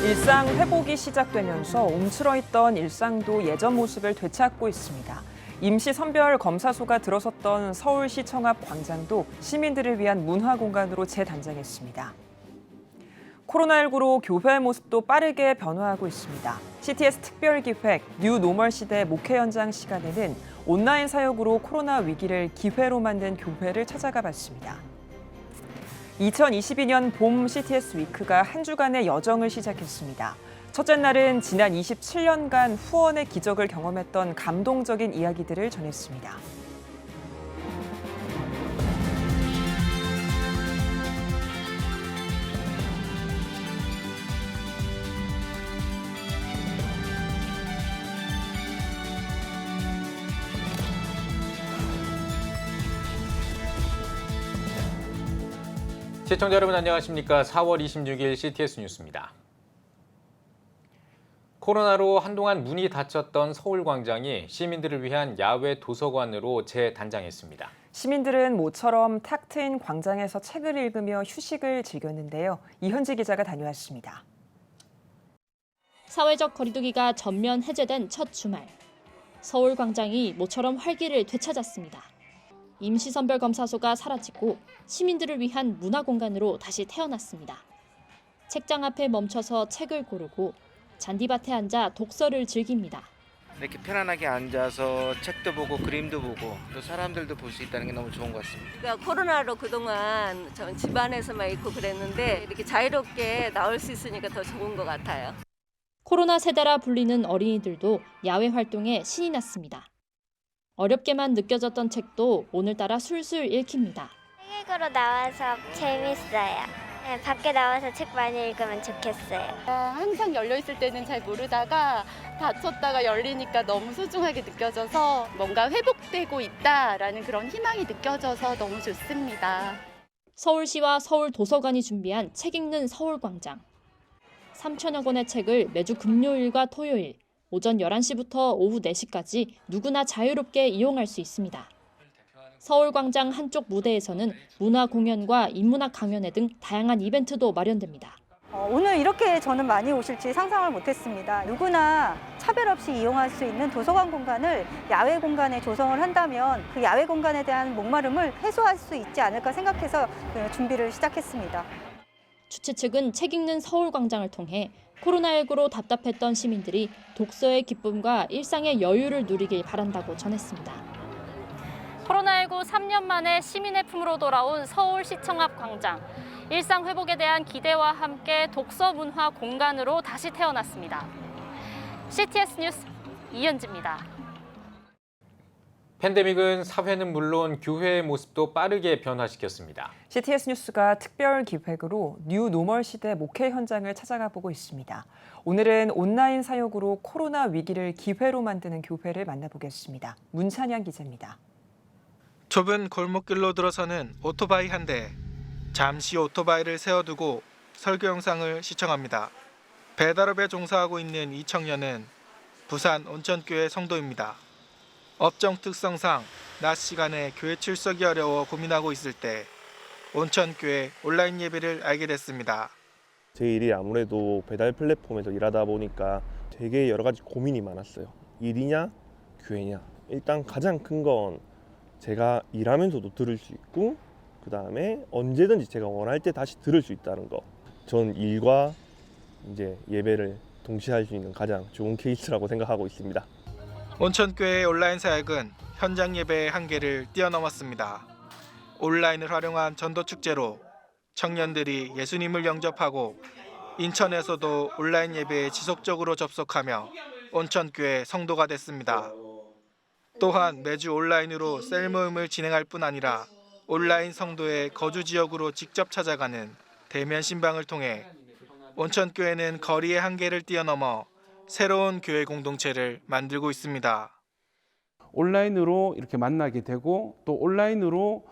일상 회복이 시작되면서 움츠러있던 일상도 예전 모습을 되찾고 있습니다. 임시 선별 검사소가 들어섰던 서울시청 앞 광장도 시민들을 위한 문화 공간으로 재단장했습니다. 코로나19로 교회 모습도 빠르게 변화하고 있습니다. CTS 특별기획 뉴 노멀 시대 목회 현장 시간에는 온라인 사역으로 코로나 위기를 기회로 만든 교회를 찾아가 봤습니다. 2022년 봄 CTS 위크가 한 주간의 여정을 시작했습니다. 첫째 날은 지난 27년간 후원의 기적을 경험했던 감동적인 이야기들을 전했습니다. 시청자 여러분 안녕하십니까? 4월 26일 CTS 뉴스입니다. 코로나로 한동안 문이 닫혔던 서울광장이 시민들을 위한 야외 도서관으로 재단장했습니다. 시민들은 모처럼 탁 트인 광장에서 책을 읽으며 휴식을 즐겼는데요. 이현지 기자가 다녀왔습니다. 사회적 거리두기가 전면 해제된 첫 주말. 서울광장이 모처럼 활기를 되찾았습니다. 임시선별검사소가 사라지고 시민들을 위한 문화공간으로 다시 태어났습니다. 책장 앞에 멈춰서 책을 고르고 잔디밭에 앉아 독서를 즐깁니다. 이렇게 편안하게 앉아서 책도 보고 그림도 보고 또 사람들도 볼 수 있다는 게 너무 좋은 것 같습니다. 그러니까 코로나로 그동안 전 집안에서만 있고 그랬는데 이렇게 자유롭게 나올 수 있으니까 더 좋은 것 같아요. 코로나 세대라 불리는 어린이들도 야외 활동에 신이 났습니다. 어렵게만 느껴졌던 책도 오늘따라 술술 읽힙니다. 책 읽으러 나와서 재밌어요. 네, 밖에 나와서 책 많이 읽으면 좋겠어요. 항상 열려있을 때는 잘 모르다가 닫혔다가 열리니까 너무 소중하게 느껴져서 뭔가 회복되고 있다라는 그런 희망이 느껴져서 너무 좋습니다. 서울시와 서울도서관이 준비한 책 읽는 서울광장. 3천여 권의 책을 매주 금요일과 토요일, 오전 11시부터 오후 4시까지 누구나 자유롭게 이용할 수 있습니다. 서울광장 한쪽 무대에서는 문화 공연과 인문학 강연회 등 다양한 이벤트도 마련됩니다. 오늘 이렇게 저는 많이 오실지 상상을 못했습니다. 누구나 차별 없이 이용할 수 있는 도서관 공간을 야외 공간에 조성을 한다면 그 야외 공간에 대한 목마름을 해소할 수 있지 않을까 생각해서 준비를 시작했습니다. 주최 측은 책 읽는 서울광장을 통해 코로나19로 답답했던 시민들이 독서의 기쁨과 일상의 여유를 누리길 바란다고 전했습니다. 코로나19 3년 만에 시민의 품으로 돌아온 서울시청 앞 광장. 일상 회복에 대한 기대와 함께 독서 문화 공간으로 다시 태어났습니다. CTS 뉴스 이현지입니다. 팬데믹은 사회는 물론 교회의 모습도 빠르게 변화시켰습니다. CTS 뉴스가 특별 기획으로 뉴 노멀 시대 목회 현장을 찾아가 보고 있습니다. 오늘은 온라인 사역으로 코로나 위기를 기회로 만드는 교회를 만나보겠습니다. 문찬양 기자입니다. 좁은 골목길로 들어서는 오토바이 한 대. 잠시 오토바이를 세워두고 설교 영상을 시청합니다. 배달업에 종사하고 있는 이 청년은 부산 온천교회 성도입니다. 업종 특성상 낮 시간에 교회 출석이 어려워 고민하고 있을 때 온천교회 온라인 예배를 알게 됐습니다. 제 일이 아무래도 배달 플랫폼에서 일하다 보니까 되게 여러 가지 고민이 많았어요. 일이냐 교회냐. 일단 가장 큰 건 제가 일하면서도 들을 수 있고 그 다음에 언제든지 제가 원할 때 다시 들을 수 있다는 거. 전 일과 이제 예배를 동시에 할 수 있는 가장 좋은 케이스라고 생각하고 있습니다. 온천교회의 온라인 사역은 현장 예배의 한계를 뛰어넘었습니다. 온라인을 활용한 전도축제로 청년들이 예수님을 영접하고 인천에서도 온라인 예배에 지속적으로 접속하며 온천교회 성도가 됐습니다. 또한 매주 온라인으로 셀 모임을 진행할 뿐 아니라 온라인 성도의 거주 지역으로 직접 찾아가는 대면 신방을 통해 온천교회는 거리의 한계를 뛰어넘어 새로운 교회 공동체를 만들고 있습니다. 온라인으로 이렇게 만나게 되고 또 온라인으로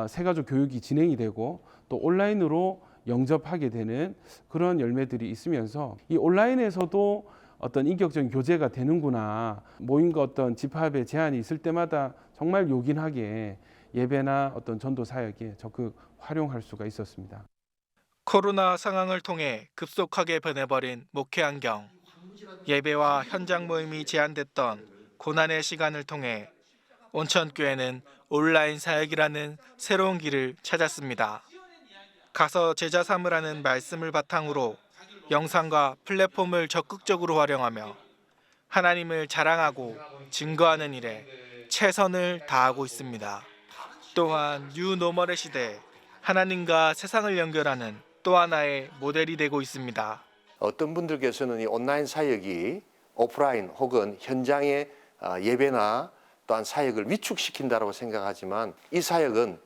새가족 교육이 진행이 되고 또 온라인으로 영접하게 되는 그런 열매들이 있으면서 이 온라인에서도 어떤 인격적인 교제가 되는구나. 모임과 어떤 집합의 제한이 있을 때마다 정말 요긴하게 예배나 어떤 전도 사역에 적극 활용할 수가 있었습니다. 코로나 상황을 통해 급속하게 변해버린 목회 환경. 예배와 현장 모임이 제한됐던 고난의 시간을 통해 온천교회는 온라인 사역이라는 새로운 길을 찾았습니다. 가서 제자 삼으라는 말씀을 바탕으로 영상과 플랫폼을 적극적으로 활용하며 하나님을 자랑하고 증거하는 일에 최선을 다하고 있습니다. 또한 뉴노멀의 시대, 하나님과 세상을 연결하는 또 하나의 모델이 되고 있습니다. 어떤 분들께서는 이 온라인 사역이 오프라인 혹은 현장의 예배나 또한 사역을 위축시킨다고 생각하지만 이 사역은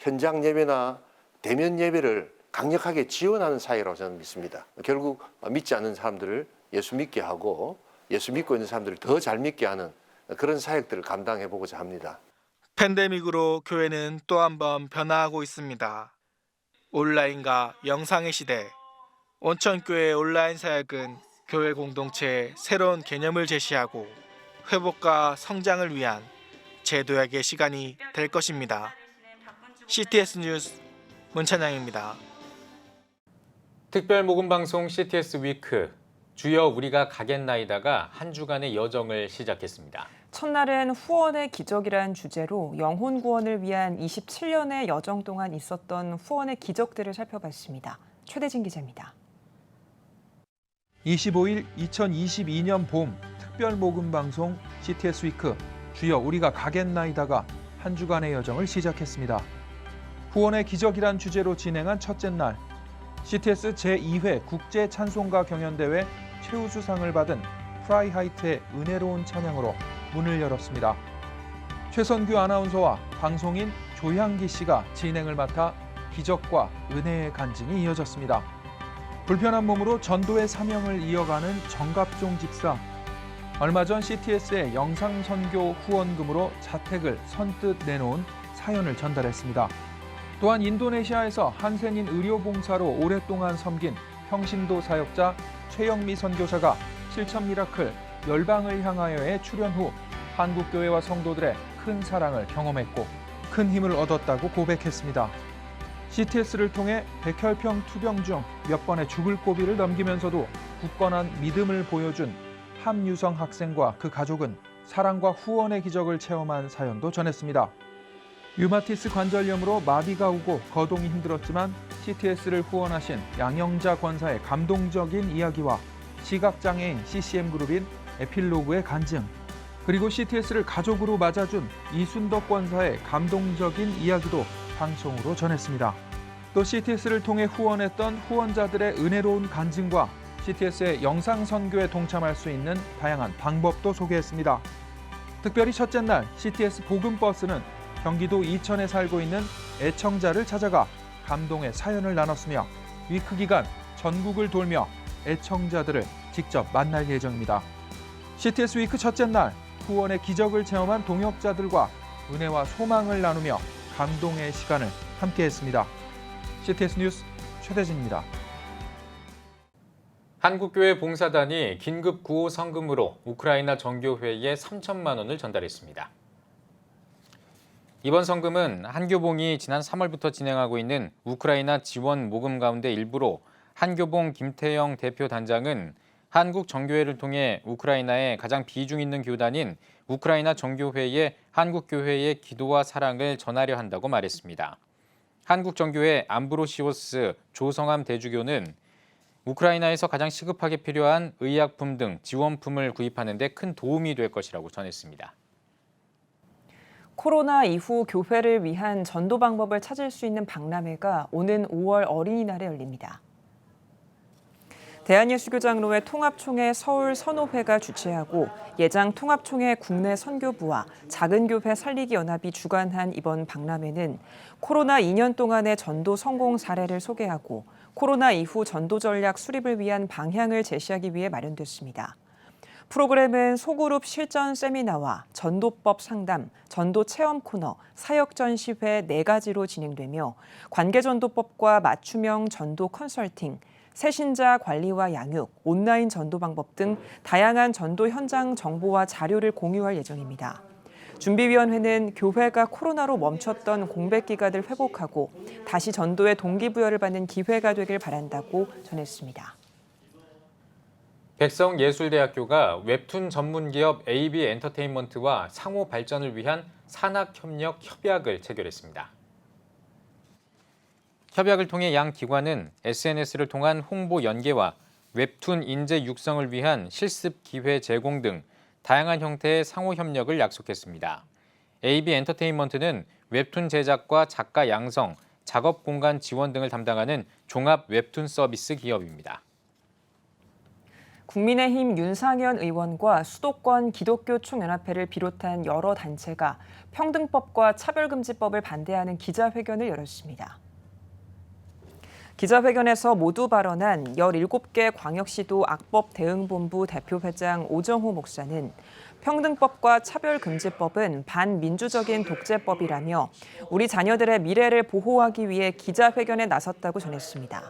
현장 예배나 대면 예배를 강력하게 지원하는 사역이라고 저는 믿습니다. 결국 믿지 않는 사람들을 예수 믿게 하고 예수 믿고 있는 사람들을 더 잘 믿게 하는 그런 사역들을 감당해 보고자 합니다. 팬데믹으로 교회는 또 한 번 변화하고 있습니다. 온라인과 영상의 시대, 온천교회 온라인 사역은 교회 공동체의 새로운 개념을 제시하고 회복과 성장을 위한 재도약의 시간이 될 것입니다. CTS 뉴스 문찬양입니다. 특별 모금 방송 CTS 위크, 주여 우리가 가겠나이다가 한 주간의 여정을 시작했습니다. 첫날은 후원의 기적이란 주제로 영혼 구원을 위한 27년의 여정 동안 있었던 후원의 기적들을 살펴봤습니다. 최대진 기자입니다. 25일 2022년 봄 특별 모금 방송 CTS 위크 주여 우리가 가겠나이다가 한 주간의 여정을 시작했습니다. 후원의 기적이란 주제로 진행한 첫째 날, CTS 제2회 국제 찬송가 경연대회 최우수상을 받은 프라이하이트의 은혜로운 찬양으로 문을 열었습니다. 최선규 아나운서와 방송인 조향기 씨가 진행을 맡아 기적과 은혜의 간증이 이어졌습니다. 불편한 몸으로 전도의 사명을 이어가는 정갑종 집사. 얼마 전 CTS의 영상선교 후원금으로 자택을 선뜻 내놓은 사연을 전달했습니다. 또한 인도네시아에서 한센인 의료봉사로 오랫동안 섬긴 평신도 사역자 최영미 선교사가 실천 미라클 열방을 향하여에 출연 후 한국교회와 성도들의 큰 사랑을 경험했고 큰 힘을 얻었다고 고백했습니다. CTS를 통해 백혈병 투병 중 몇 번의 죽을 고비를 넘기면서도 굳건한 믿음을 보여준 함유성 학생과 그 가족은 사랑과 후원의 기적을 체험한 사연도 전했습니다. 류마티스 관절염으로 마비가 오고 거동이 힘들었지만 CTS를 후원하신 양영자 권사의 감동적인 이야기와 시각장애인 CCM그룹인 에필로그의 간증, 그리고 CTS를 가족으로 맞아준 이순덕 권사의 감동적인 이야기도 방송으로 전했습니다. 또 CTS를 통해 후원했던 후원자들의 은혜로운 간증과 CTS의 영상 선교에 동참할 수 있는 다양한 방법도 소개했습니다. 특별히 첫째 날 CTS 복음버스는 경기도 이천에 살고 있는 애청자를 찾아가 감동의 사연을 나눴으며 위크 기간 전국을 돌며 애청자들을 직접 만날 예정입니다. CTS 위크 첫째 날 후원의 기적을 체험한 동역자들과 은혜와 소망을 나누며 감동의 시간을 함께했습니다. CTS 뉴스 최대진입니다. 한국교회 봉사단이 긴급 구호 성금으로 우크라이나 정교회에 3천만 원을 전달했습니다. 이번 성금은 한교봉이 지난 3월부터 진행하고 있는 우크라이나 지원 모금 가운데 일부로 한교봉 김태영 대표 단장은 한국 정교회를 통해 우크라이나에 가장 비중 있는 교단인 우크라이나 정교회에 한국교회의 기도와 사랑을 전하려 한다고 말했습니다. 한국정교회 암브로시오스 조성암 대주교는 우크라이나에서 가장 시급하게 필요한 의약품 등 지원품을 구입하는 데 큰 도움이 될 것이라고 전했습니다. 코로나 이후 교회를 위한 전도 방법을 찾을 수 있는 박람회가 오는 5월 어린이날에 열립니다. 대한예수교장로회 통합총회 서울 선호회가 주최하고 예장 통합총회 국내 선교부와 작은교회 살리기 연합이 주관한 이번 박람회는 코로나 2년 동안의 전도 성공 사례를 소개하고 코로나 이후 전도 전략 수립을 위한 방향을 제시하기 위해 마련됐습니다. 프로그램은 소그룹 실전 세미나와 전도법 상담, 전도 체험 코너, 사역 전시회 4가지로 진행되며 관계전도법과 맞춤형 전도 컨설팅, 새신자 관리와 양육, 온라인 전도 방법 등 다양한 전도 현장 정보와 자료를 공유할 예정입니다. 준비위원회는 교회가 코로나로 멈췄던 공백 기간을 회복하고 다시 전도의 동기부여를 받는 기회가 되길 바란다고 전했습니다. 백성예술대학교가 웹툰 전문기업 AB엔터테인먼트와 상호 발전을 위한 산학협력 협약을 체결했습니다. 협약을 통해 양 기관은 SNS를 통한 홍보 연계와 웹툰 인재 육성을 위한 실습 기회 제공 등 다양한 형태의 상호 협력을 약속했습니다. AB엔터테인먼트는 웹툰 제작과 작가 양성, 작업 공간 지원 등을 담당하는 종합 웹툰 서비스 기업입니다. 국민의힘 윤상현 의원과 수도권 기독교 총연합회를 비롯한 여러 단체가 평등법과 차별금지법을 반대하는 기자회견을 열었습니다. 기자회견에서 모두 발언한 17개 광역시도 악법대응본부 대표회장 오정호 목사는 평등법과 차별금지법은 반민주적인 독재법이라며 우리 자녀들의 미래를 보호하기 위해 기자회견에 나섰다고 전했습니다.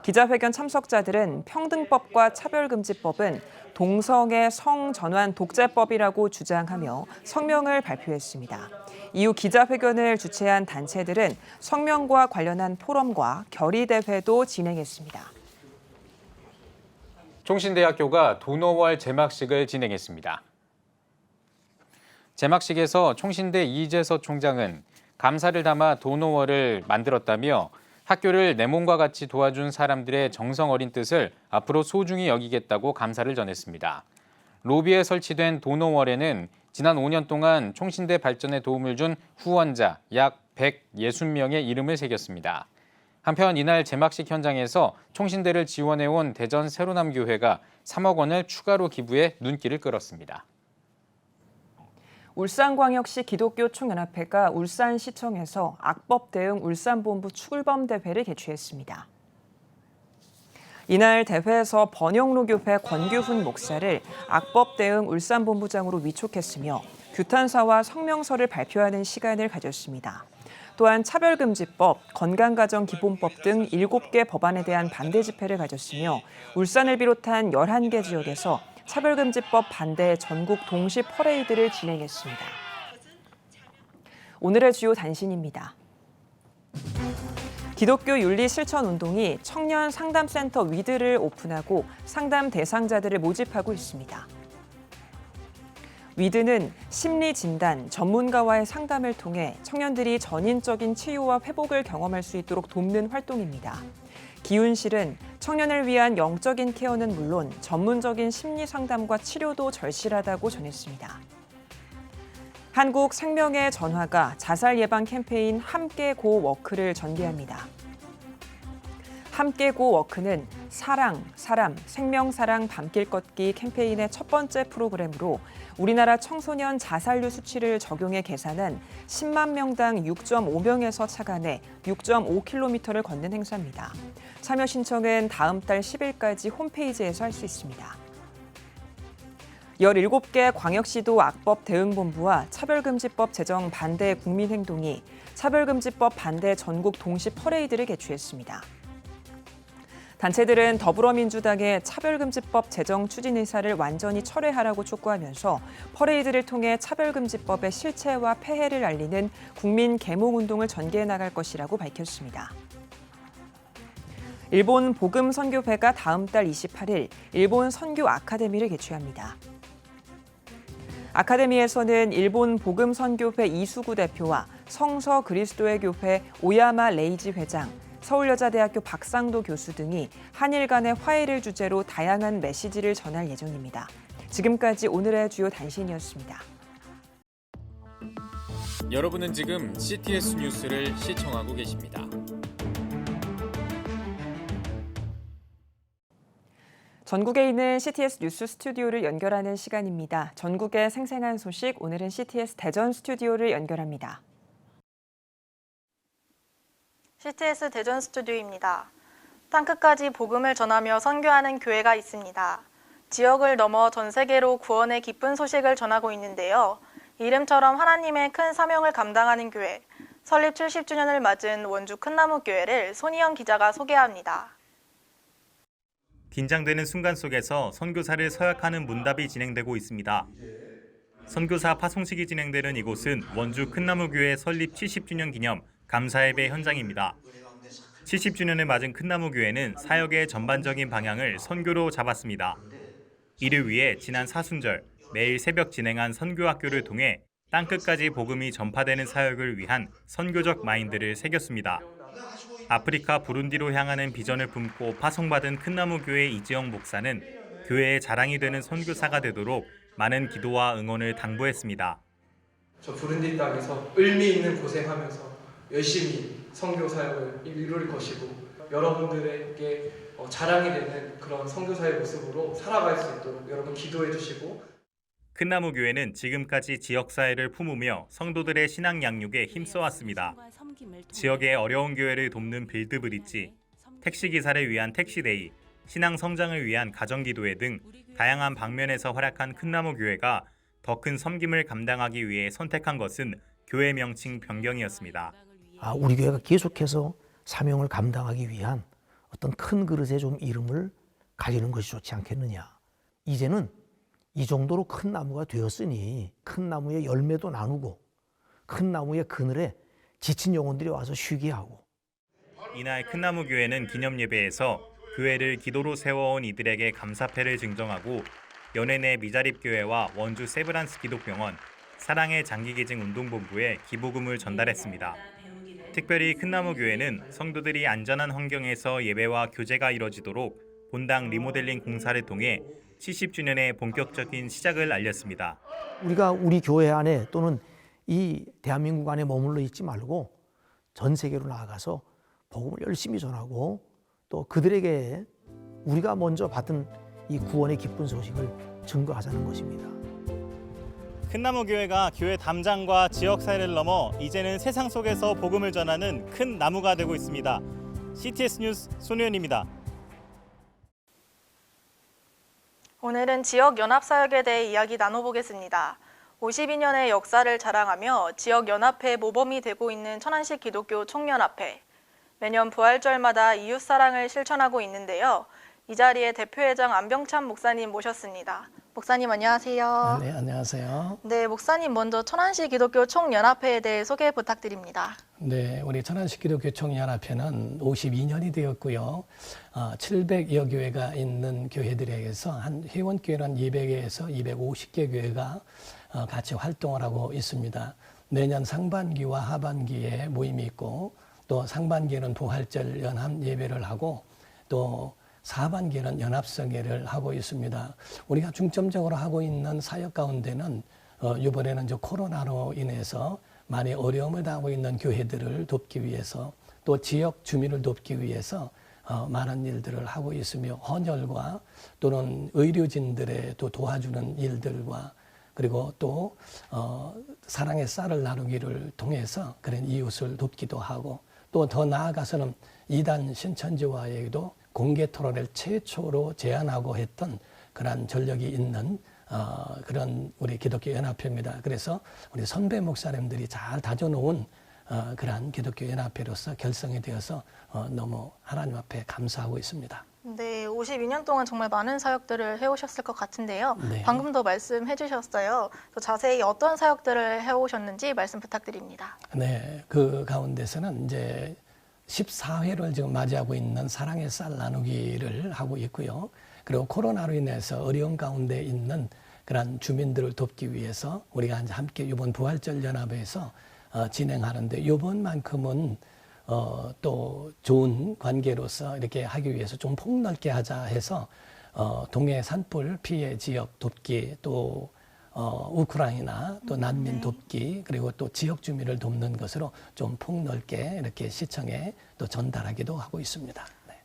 기자회견 참석자들은 평등법과 차별금지법은 동성애 성전환 독재법이라고 주장하며 성명을 발표했습니다. 이후 기자회견을 주최한 단체들은 성명과 관련한 포럼과 결의대회도 진행했습니다. 총신대학교가 도노월 제막식을 진행했습니다. 제막식에서 총신대 이재서 총장은 감사를 담아 도노월을 만들었다며 학교를 내 몸과 같이 도와준 사람들의 정성 어린 뜻을 앞으로 소중히 여기겠다고 감사를 전했습니다. 로비에 설치된 도노월에는 지난 5년 동안 총신대 발전에 도움을 준 후원자 약 160명의 이름을 새겼습니다. 한편 이날 제막식 현장에서 총신대를 지원해온 대전 새로남교회가 3억 원을 추가로 기부해 눈길을 끌었습니다. 울산광역시 기독교 총연합회가 울산시청에서 악법 대응 울산본부 출범 대회를 개최했습니다. 이날 대회에서 번영로교회 권규훈 목사를 악법 대응 울산본부장으로 위촉했으며 규탄사와 성명서를 발표하는 시간을 가졌습니다. 또한 차별금지법, 건강가정기본법 등 7개 법안에 대한 반대 집회를 가졌으며 울산을 비롯한 11개 지역에서 차별금지법 반대 전국 동시 퍼레이드를 진행했습니다. 오늘의 주요 단신입니다. 기독교 윤리 실천 운동이 청년 상담센터 위드를 오픈하고 상담 대상자들을 모집하고 있습니다. 위드는 심리 진단, 전문가와의 상담을 통해 청년들이 전인적인 치유와 회복을 경험할 수 있도록 돕는 활동입니다. 기훈실은 청년을 위한 영적인 케어는 물론 전문적인 심리 상담과 치료도 절실하다고 전했습니다. 한국생명의 전화가 자살 예방 캠페인 함께 고 워크를 전개합니다. 함께 고 워크는 사랑, 사람, 생명사랑 밤길 걷기 캠페인의 첫 번째 프로그램으로 우리나라 청소년 자살률 수치를 적용해 계산한 10만 명당 6.5명에서 착안해 6.5km를 걷는 행사입니다. 참여 신청은 다음 달 10일까지 홈페이지에서 할 수 있습니다. 17개 광역시도 악법 대응본부와 차별금지법 제정 반대 국민행동이 차별금지법 반대 전국 동시 퍼레이드를 개최했습니다. 단체들은 더불어민주당의 차별금지법 제정 추진 의사를 완전히 철회하라고 촉구하면서 퍼레이드를 통해 차별금지법의 실체와 폐해를 알리는 국민 계몽운동을 전개해 나갈 것이라고 밝혔습니다. 일본 복음선교회가 다음 달 28일 일본 선교 아카데미를 개최합니다. 아카데미에서는 일본 복음선교회 이수구 대표와 성서 그리스도의 교회 오야마 레이지 회장, 서울여자대학교 박상도 교수 등이 한일 간의 화해를 주제로 다양한 메시지를 전할 예정입니다. 지금까지 오늘의 주요 단신이었습니다. 여러분은 지금 CTS 뉴스를 시청하고 계십니다. 전국에 있는 CTS 뉴스 스튜디오를 연결하는 시간입니다. 전국의 생생한 소식, 오늘은 CTS 대전 스튜디오를 연결합니다. CTS 대전 스튜디오입니다. 땅끝까지 복음을 전하며 선교하는 교회가 있습니다. 지역을 넘어 전 세계로 구원의 기쁜 소식을 전하고 있는데요. 이름처럼 하나님의 큰 사명을 감당하는 교회, 설립 70주년을 맞은 원주 큰나무교회를 손희영 기자가 소개합니다. 긴장되는 순간 속에서 선교사를 서약하는 문답이 진행되고 있습니다. 선교사 파송식이 진행되는 이곳은 원주 큰나무교회 설립 70주년 기념 감사예배 현장입니다. 70주년을 맞은 큰나무교회는 사역의 전반적인 방향을 선교로 잡았습니다. 이를 위해 지난 사순절 매일 새벽 진행한 선교학교를 통해 땅끝까지 복음이 전파되는 사역을 위한 선교적 마인드를 새겼습니다. 아프리카 부룬디로 향하는 비전을 품고 파송받은 큰나무교회 이지영 목사는 교회의 자랑이 되는 선교사가 되도록 많은 기도와 응원을 당부했습니다. 저 부룬디 땅에서 의미 있는 고생하면서 열심히 선교 사역을 이룰 것이고 여러분들에게 자랑이 되는 그런 선교사의 모습으로 살아갈 수 있도록 여러분 기도해 주시고 큰나무교회는 지금까지 지역사회를 품으며 성도들의 신앙 양육에 힘써왔습니다. 지역의 어려운 교회를 돕는 빌드브릿지, 택시기사를 위한 택시데이, 신앙 성장을 위한 가정기도회 등 다양한 방면에서 활약한 큰나무교회가 더 큰 섬김을 감당하기 위해 선택한 것은 교회 명칭 변경이었습니다. 우리 교회가 계속해서 사명을 감당하기 위한 어떤 큰 그릇에 좀 이름을 가리는 것이 좋지 않겠느냐. 이제는 이 정도로 큰 나무가 되었으니 큰 나무의 열매도 나누고 큰 나무의 그늘에 지친 영혼들이 와서 쉬게 하고. 이날 큰나무교회는 기념예배에서 교회를 기도로 세워온 이들에게 감사패를 증정하고 연회내 미자립교회와 원주 세브란스 기독병원, 사랑의 장기기증 운동본부에 기부금을 전달했습니다. 특별히 큰나무교회는 성도들이 안전한 환경에서 예배와 교제가 이뤄지도록 본당 리모델링 공사를 통해 70주년의 본격적인 시작을 알렸습니다. 우리가 우리 교회 안에 또는 이 대한민국 안에 머물러 있지 말고 전 세계로 나아가서 복음을 열심히 전하고 또 그들에게 우리가 먼저 받은 이 구원의 기쁜 소식을 증거하자는 것입니다. 큰나무교회가 교회 담장과 지역사회를 넘어 이제는 세상 속에서 복음을 전하는 큰 나무가 되고 있습니다. CTS 뉴스 손우현입니다. 오늘은 지역 연합사역에 대해 이야기 나눠보겠습니다. 52년의 역사를 자랑하며 지역 연합회 모범이 되고 있는 천안시 기독교 총연합회. 매년 부활절마다 이웃사랑을 실천하고 있는데요. 이 자리에 대표회장 안병찬 목사님 모셨습니다. 목사님 안녕하세요. 네, 안녕하세요. 네, 목사님 먼저 천안시 기독교 총연합회에 대해 소개 부탁드립니다. 네, 우리 천안시 기독교 총연합회는 52년이 되었고요. 700여 교회가 있는 교회들에게서 한 회원교회는 200에서 250개 교회가 같이 활동을 하고 있습니다. 내년 상반기와 하반기에 모임이 있고 또 상반기에는 부활절 연합 예배를 하고 또 하반기에는 연합성회를 하고 있습니다. 우리가 중점적으로 하고 있는 사역 가운데는 이번에는 코로나로 인해서 많이 어려움을 당하고 있는 교회들을 돕기 위해서 또 지역 주민을 돕기 위해서 많은 일들을 하고 있으며 헌혈과 또는 의료진들의 또 도와주는 일들과 그리고 또 사랑의 쌀을 나누기를 통해서 그런 이웃을 돕기도 하고 또 더 나아가서는 이단 신천지와에도 공개 토론을 최초로 제안하고 했던 그런 전력이 있는 그런 우리 기독교 연합회입니다. 그래서 우리 선배 목사님들이 잘 다져놓은 그러한 기독교 연합회로서 결성이 되어서 너무 하나님 앞에 감사하고 있습니다. 네, 52년 동안 정말 많은 사역들을 해오셨을 것 같은데요. 네. 방금도 말씀해 주셨어요. 또 자세히 어떤 사역들을 해오셨는지 말씀 부탁드립니다. 네, 그 가운데서는 이제 14회를 지금 맞이하고 있는 사랑의 쌀 나누기를 하고 있고요. 그리고 코로나로 인해서 어려운 가운데 있는 그런 주민들을 돕기 위해서 우리가 이제 함께 이번 부활절 연합에서 진행하는데 이번만큼은 또 좋은 관계로서 이렇게 하기 위해서 좀 폭넓게 하자 해서 동해 산불 피해 지역 돕기 또 우크라이나 또 난민 돕기 그리고 또 지역 주민을 돕는 것으로 좀 폭넓게 이렇게 시청에 또 전달하기도 하고 있습니다.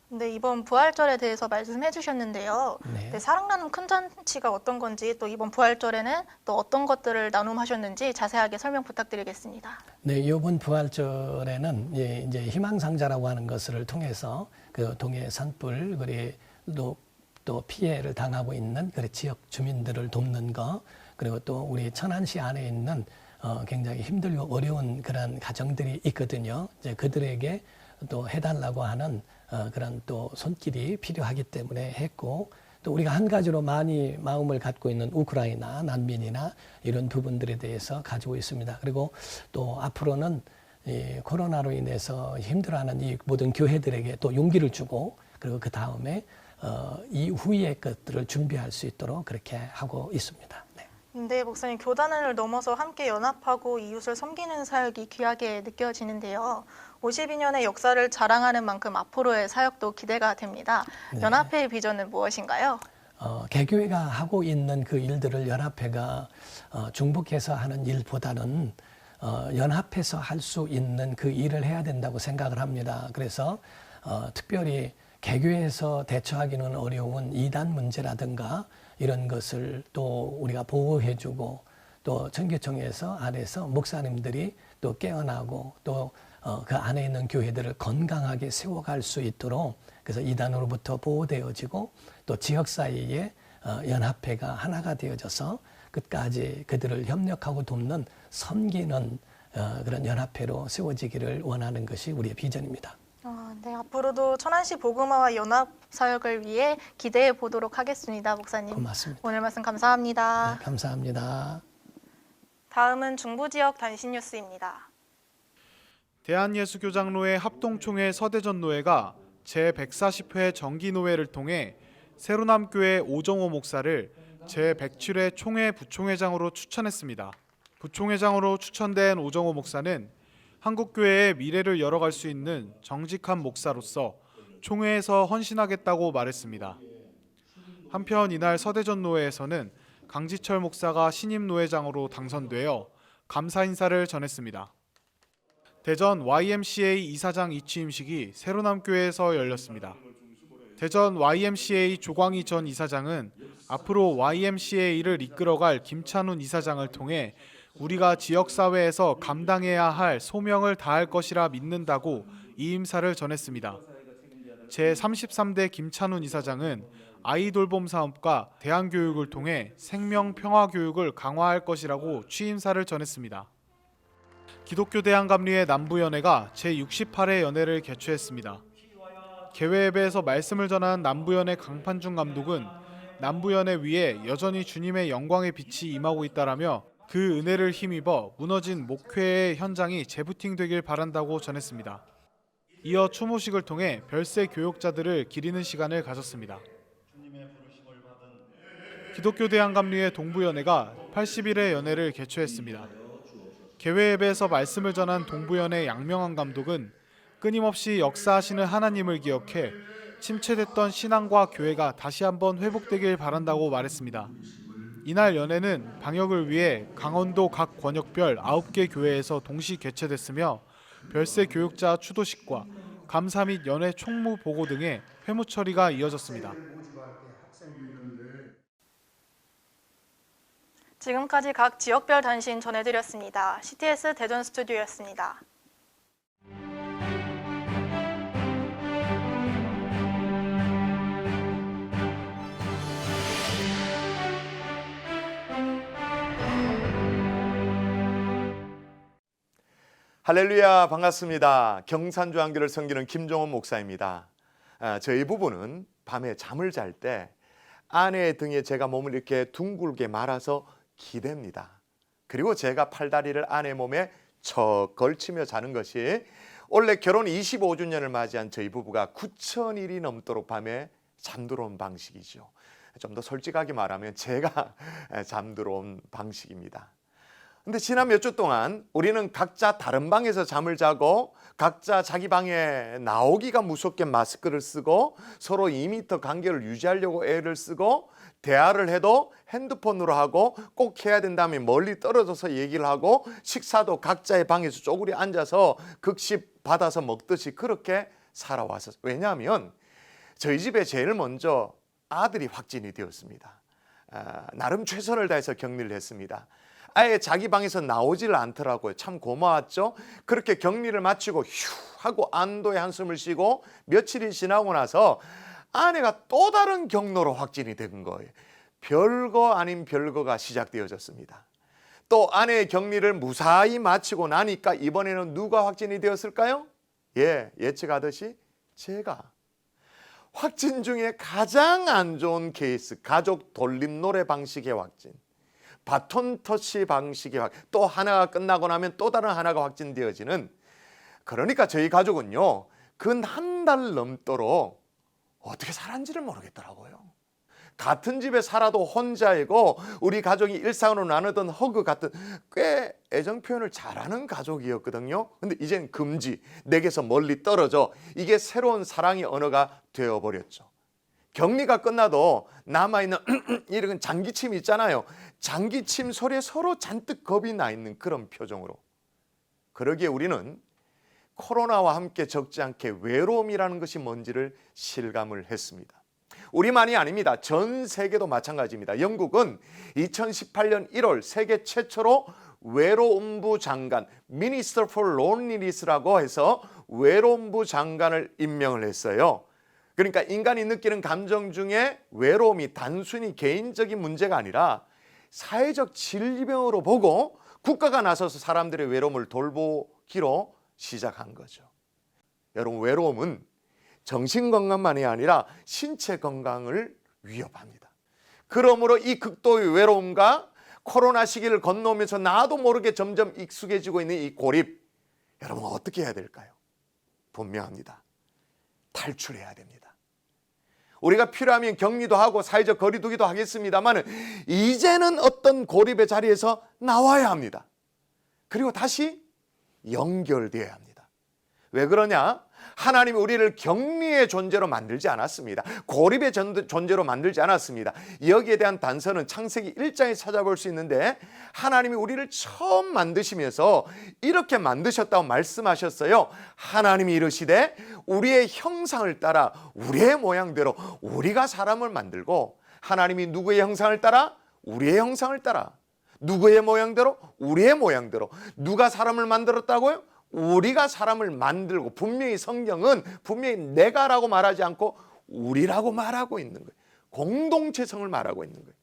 네, 이번 부활절에 대해서 말씀해 주셨는데요. 네. 네, 사랑 나눔 큰 잔치가 어떤 건지 또 이번 부활절에는 또 어떤 것들을 나눔하셨는지 자세하게 설명 부탁드리겠습니다. 네, 이번 부활절에는 이제 희망상자라고 하는 것을 통해서 그 동해 산불 그리고 또 피해를 당하고 있는 그 지역 주민들을 돕는 거 그리고 또 우리 천안시 안에 있는 굉장히 힘들고 어려운 그런 가정들이 있거든요. 이제 그들에게 또 해달라고 하는 그런 또 손길이 필요하기 때문에 했고 또 우리가 한 가지로 많이 마음을 갖고 있는 우크라이나 난민이나 이런 부분들에 대해서 가지고 있습니다. 그리고 또 앞으로는 이 코로나로 인해서 힘들어하는 이 모든 교회들에게 또 용기를 주고 그리고 그 다음에 이후의 것들을 준비할 수 있도록 그렇게 하고 있습니다. 네, 목사님, 교단을 넘어서 함께 연합하고 이웃을 섬기는 사역이 귀하게 느껴지는데요. 52년의 역사를 자랑하는 만큼 앞으로의 사역도 기대가 됩니다. 네. 연합회의 비전은 무엇인가요? 개교회가 하고 있는 그 일들을 연합회가 중복해서 하는 일보다는 연합해서 할 수 있는 그 일을 해야 된다고 생각을 합니다. 그래서 특별히 개교에서 대처하기는 어려운 이단 문제라든가 이런 것을 또 우리가 보호해주고 또 전교총회에서 안에서 목사님들이 또 깨어나고 또 그 안에 있는 교회들을 건강하게 세워갈 수 있도록 그래서 이단으로부터 보호되어지고 또 지역 사이에 연합회가 하나가 되어져서 끝까지 그들을 협력하고 돕는 섬기는 그런 연합회로 세워지기를 원하는 것이 우리의 비전입니다. 네, 앞으로도 천안시 복음화와 연합 사역을 위해 기대해 보도록 하겠습니다, 목사님. 고맙습니다. 오늘 말씀 감사합니다. 네, 감사합니다. 다음은 중부지역 단신 뉴스입니다. 대한예수교장로회 합동총회 서대전노회가 제140회 정기노회를 통해 세로남교회 오정호 목사를 제107회 총회 부총회장으로 추천했습니다. 부총회장으로 추천된 오정호 목사는 한국교회의 미래를 열어갈 수 있는 정직한 목사로서 총회에서 헌신하겠다고 말했습니다. 한편 이날 서대전노회에서는 강지철 목사가 신임 노회장으로 당선되어 감사 인사를 전했습니다. 대전 YMCA 이사장 이취임식이 세로남교회에서 열렸습니다. 대전 YMCA 조광희 전 이사장은 앞으로 YMCA를 이끌어갈 김찬훈 이사장을 통해 우리가 지역사회에서 감당해야 할 소명을 다할 것이라 믿는다고 이임사를 전했습니다. 제33대 김찬훈 이사장은 아이돌봄 사업과 대안교육을 통해 생명평화교육을 강화할 것이라고 취임사를 전했습니다. 기독교 대안감리회 남부연회가 제68회 연회를 개최했습니다. 개회예배에서 말씀을 전한 남부연회 강판중 감독은 남부연회 위에 여전히 주님의 영광의 빛이 임하고 있다라며 그 은혜를 힘입어 무너진 목회의 현장이 재부팅되길 바란다고 전했습니다. 이어 추모식을 통해 별세 교역자들을 기리는 시간을 가졌습니다. 기독교 대안감리회 동부연회가 81회 연회를 개최했습니다. 개회 예배에서 말씀을 전한 동부연회 양명환 감독은 끊임없이 역사하시는 하나님을 기억해 침체됐던 신앙과 교회가 다시 한번 회복되길 바란다고 말했습니다. 이날 연회는 방역을 위해 강원도 각 권역별 9개 교회에서 동시 개최됐으며 별세 교육자 추도식과 감사 및 연회 총무 보고 등의 회무 처리가 이어졌습니다. 지금까지 각 지역별 단신 전해드렸습니다. CTS 대전 스튜디오였습니다. 할렐루야, 반갑습니다. 경산주 안교를 섬기는 김종원 목사입니다. 저희 부부는 밤에 잠을 잘 때 아내의 등에 제가 몸을 이렇게 둥글게 말아서 기댑니다. 그리고 제가 팔다리를 아내 몸에 척 걸치며 자는 것이 원래 결혼 25주년을 맞이한 저희 부부가 9,000일이 넘도록 밤에 잠들어온 방식이죠. 좀 더 솔직하게 말하면 제가 잠들어온 방식입니다. 근데 지난 몇 주 동안 우리는 각자 다른 방에서 잠을 자고 각자 자기 방에 나오기가 무섭게 마스크를 쓰고 서로 2m 간격을 유지하려고 애를 쓰고 대화를 해도 핸드폰으로 하고 꼭 해야 된다면 멀리 떨어져서 얘기를 하고 식사도 각자의 방에서 쪼그리 앉아서 급식 받아서 먹듯이 그렇게 살아왔어요. 왜냐하면 저희 집에 제일 먼저 아들이 확진이 되었습니다. 나름 최선을 다해서 격리를 했습니다. 아예 자기 방에서 나오질 않더라고요. 참 고마웠죠. 그렇게 격리를 마치고 휴 하고 안도의 한숨을 쉬고 며칠이 지나고 나서 아내가 또 다른 경로로 확진이 된 거예요. 별거 아닌 별거가 시작되어졌습니다. 또 아내의 격리를 무사히 마치고 나니까 이번에는 누가 확진이 되었을까요? 예측하듯이 제가. 확진 중에 가장 안 좋은 케이스, 가족 돌림 노래 방식의 확진, 바톤 터치 방식의 확진, 또 하나가 끝나고 나면 또 다른 하나가 확진되어지는, 그러니까 저희 가족은요, 근 한 달 넘도록 어떻게 살았는지를 모르겠더라고요. 같은 집에 살아도 혼자이고 우리 가족이 일상으로 나누던 허그 같은 꽤 애정 표현을 잘하는 가족이었거든요. 근데 이젠 금지, 내게서 멀리 떨어져, 이게 새로운 사랑의 언어가 되어버렸죠. 격리가 끝나도 남아있는 이런 장기침 있잖아요. 장기침 소리에 서로 잔뜩 겁이 나 있는 그런 표정으로. 그러기에 우리는 코로나와 함께 적지 않게 외로움이라는 것이 뭔지를 실감을 했습니다. 우리만이 아닙니다. 전 세계도 마찬가지입니다. 영국은 2018년 1월 세계 최초로 외로움부 장관, Minister for Loneliness라고 해서 외로움부 장관을 임명을 했어요. 그러니까 인간이 느끼는 감정 중에 외로움이 단순히 개인적인 문제가 아니라 사회적 질병으로 보고 국가가 나서서 사람들의 외로움을 돌보기로 시작한 거죠. 여러분, 외로움은 정신건강만이 아니라 신체 건강을 위협합니다. 그러므로 이 극도의 외로움과 코로나 시기를 건너오면서 나도 모르게 점점 익숙해지고 있는 이 고립, 여러분 어떻게 해야 될까요? 분명합니다. 탈출해야 됩니다. 우리가 필요하면 격리도 하고 사회적 거리 두기도 하겠습니다만 이제는 어떤 고립의 자리에서 나와야 합니다. 그리고 다시 연결되어야 합니다. 왜 그러냐? 하나님이 우리를 격리의 존재로 만들지 않았습니다. 고립의 존재로 만들지 않았습니다. 여기에 대한 단서는 창세기 1장에 찾아볼 수 있는데, 하나님이 우리를 처음 만드시면서 이렇게 만드셨다고 말씀하셨어요. 하나님이 이르시되 우리의 형상을 따라 우리의 모양대로 우리가 사람을 만들고, 하나님이 누구의 형상을 따라? 우리의 형상을 따라. 누구의 모양대로? 우리의 모양대로. 누가 사람을 만들었다고요? 우리가 사람을 만들고, 분명히 성경은 분명히 내가라고 말하지 않고 우리라고 말하고 있는 거예요. 공동체성을 말하고 있는 거예요.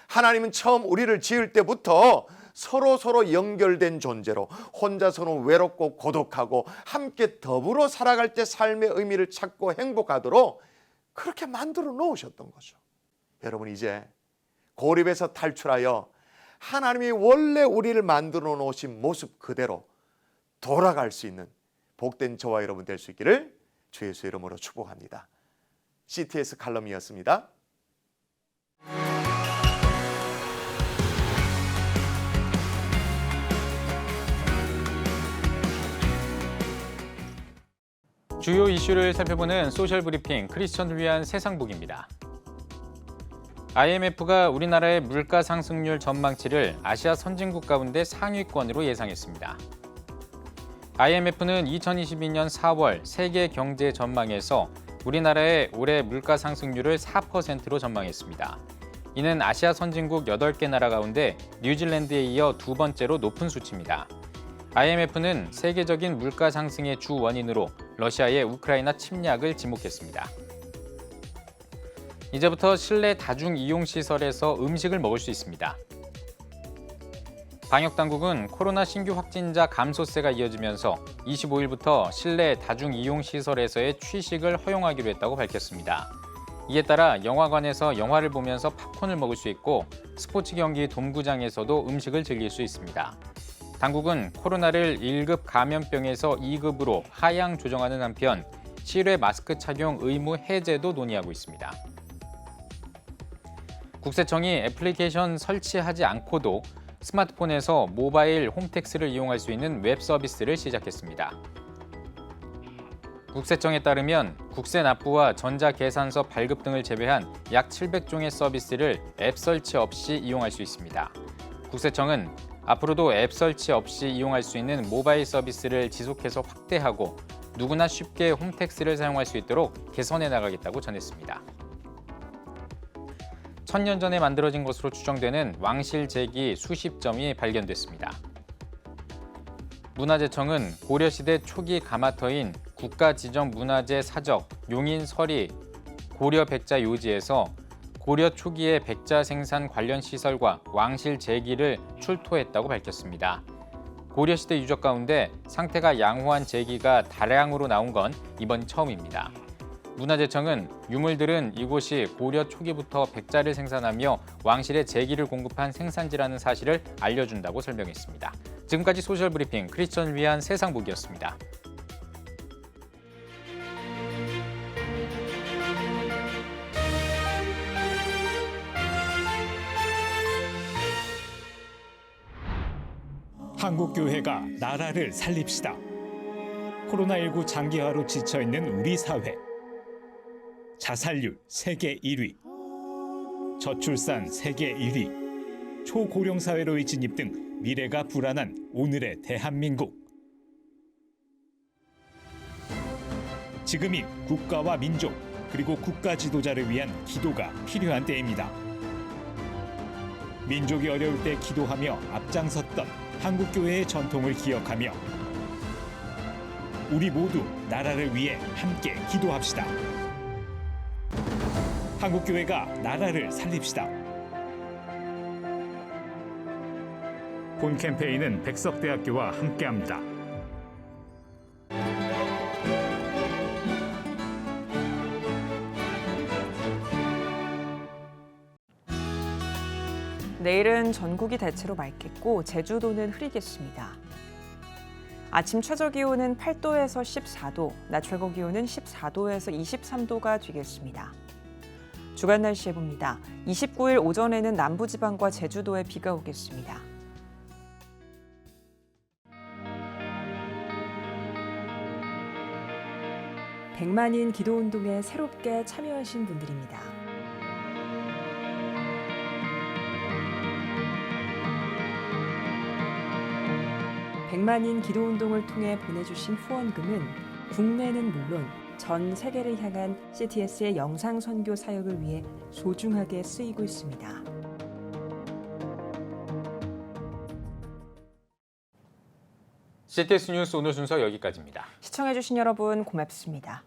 하나님은 처음 우리를 지을 때부터 서로 연결된 존재로, 혼자서는 외롭고 고독하고 함께 더불어 살아갈 때 삶의 의미를 찾고 행복하도록 그렇게 만들어 놓으셨던 거죠. 여러분, 이제 고립에서 탈출하여 하나님이 원래 우리를 만들어 놓으신 모습 그대로 돌아갈 수 있는 복된 저와 여러분 될 수 있기를 주 예수의 이름으로 축복합니다. CTS 칼럼이었습니다. 주요 이슈를 살펴보는 소셜 브리핑, 크리스천을 위한 세상복입니다. IMF가 우리나라의 물가 상승률 전망치를 아시아 선진국 가운데 상위권으로 예상했습니다. IMF는 2022년 4월 세계 경제 전망에서 우리나라의 올해 물가 상승률을 4%로 전망했습니다. 이는 아시아 선진국 8개 나라 가운데 뉴질랜드에 이어 두 번째로 높은 수치입니다. IMF는 세계적인 물가 상승의 주 원인으로 러시아의 우크라이나 침략을 지목했습니다. 이제부터 실내 다중이용시설에서 음식을 먹을 수 있습니다. 방역당국은 코로나 신규 확진자 감소세가 이어지면서 25일부터 실내 다중이용시설에서의 취식을 허용하기로 했다고 밝혔습니다. 이에 따라 영화관에서 영화를 보면서 팝콘을 먹을 수 있고 스포츠 경기 돔구장에서도 음식을 즐길 수 있습니다. 당국은 코로나를 1급 감염병에서 2급으로 하향 조정하는 한편 실외 마스크 착용 의무 해제도 논의하고 있습니다. 국세청이 애플리케이션 설치하지 않고도 스마트폰에서 모바일 홈택스를 이용할 수 있는 웹 서비스를 시작했습니다. 국세청에 따르면 국세 납부와 전자계산서 발급 등을 제외한 약 700종의 서비스를 앱 설치 없이 이용할 수 있습니다. 국세청은 앞으로도 앱 설치 없이 이용할 수 있는 모바일 서비스를 지속해서 확대하고 누구나 쉽게 홈택스를 사용할 수 있도록 개선해 나가겠다고 전했습니다. 1000년 전에 만들어진 것으로 추정되는 왕실제기 수십 점이 발견됐습니다. 문화재청은 고려시대 초기 가마터인 국가지정문화재 사적 용인서리 고려백자 요지에서 고려 초기의 백자 생산 관련 시설과 왕실 제기를 출토했다고 밝혔습니다. 고려시대 유적 가운데 상태가 양호한 제기가 다량으로 나온 건 이번이 처음입니다. 문화재청은 유물들은 이곳이 고려 초기부터 백자를 생산하며 왕실에 제기를 공급한 생산지라는 사실을 알려준다고 설명했습니다. 지금까지 소셜브리핑 크리스천을 위한 세상 보기였습니다. 한국교회가 나라를 살립시다. 코로나19 장기화로 지쳐있는 우리 사회. 자살률 세계 1위, 저출산 세계 1위, 초고령 사회로의 진입 등 미래가 불안한 오늘의 대한민국. 지금이 국가와 민족 그리고 국가 지도자를 위한 기도가 필요한 때입니다. 민족이 어려울 때 기도하며 앞장섰던 한국교회의 전통을 기억하며 우리 모두 나라를 위해 함께 기도합시다. 한국교회가 나라를 살립시다. 본 캠페인은 백석대학교와 함께합니다. 내일은 전국이 대체로 맑겠고 제주도는 흐리겠습니다. 아침 최저기온은 8도에서 14도, 낮 최고기온은 14도에서 23도가 되겠습니다. 주간 날씨 해봅니다. 29일 오전에는 남부지방과 제주도에 비가 오겠습니다. 백만인 기도운동에 새롭게 참여하신 분들입니다. 백만인 기도운동을 통해 보내주신 후원금은 국내는 물론 전 세계를 향한 CTS의 영상 선교 사역을 위해 소중하게 쓰이고 있습니다. CTS 뉴스 오늘 순서 여기까지입니다. 시청해주신 여러분 고맙습니다.